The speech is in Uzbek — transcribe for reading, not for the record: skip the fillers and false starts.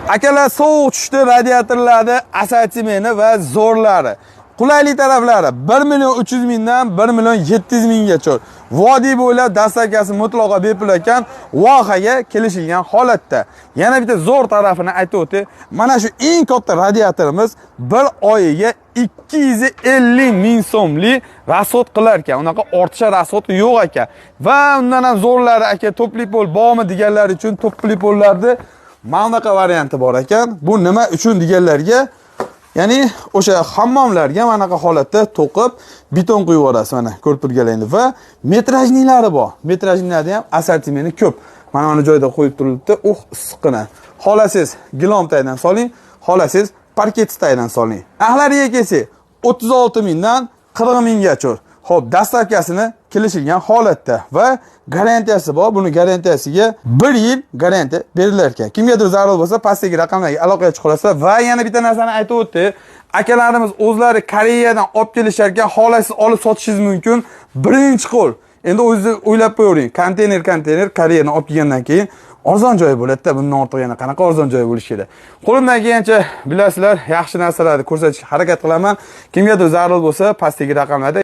Akalar sovuq tushdi, radiatorlarni assortimenti va zo'rlari. Qulaylik taraflari 1.300.000 dan 1.700.000gacha. Vodiy bo'ylab dastlabkasi mutlaqo bepul ekan, vohaga kelishilgan holatda. Yana bitta zo'r tarafini aytib o'tay. Mana shu eng katta radiatorimiz bir oyiga 250.000 so'mlik rasxod qilar ekan. Unaqa ortiqcha rasxod yo'q ekan. Va undan ham zo'rlari aka topli pol bormi deganlar uchun topli pollarni manaqa varianti bor ekan. Bu nima uchun deganlarga, ya'ni o'sha hammomlarga manaqa holatda to'qib beton quyib yuborasiz, mana ko'rib turganlaringiz. Va metrajnilari bor. Metrajnilarda ham assortimenti ko'p. Mana joyda qo'yib turilibdi. Issiqqina. Xolasiz gilomtaydan soling, xolasiz parketstaydan soling. Narxlariga kelsak, 36.000 dan 40.000gacha. Xo'p, dastlabkasini kelishilgan holatda va garantiyasi bor. Buni garantiyasiga 1 yil garantiya berilar ekan. Kimgadir zarur bo'lsa, pastdagi raqamlarga aloqaga chiqarasiz. Va yana bitta narsani aytib o'tdi. Akalarimiz o'zlari Koreyadan olib kelishar ekan, xolasiz olib sotishingiz mumkin. Birinchi qo'l. Endi o'zingiz o'ylab qo'ying. Konteyner Koreyadan olib kelgandan keyin arzon joy bo'ladi-da, bundan ortiq yana qanaqa arzon joy bo'lishi kerak. Qo'limdan kelgancha bilasizlar, yaxshi narsalarni ko'rsatishga harakat qilaman. Kimgadir zarur bo'lsa, pastdagi raqamlarda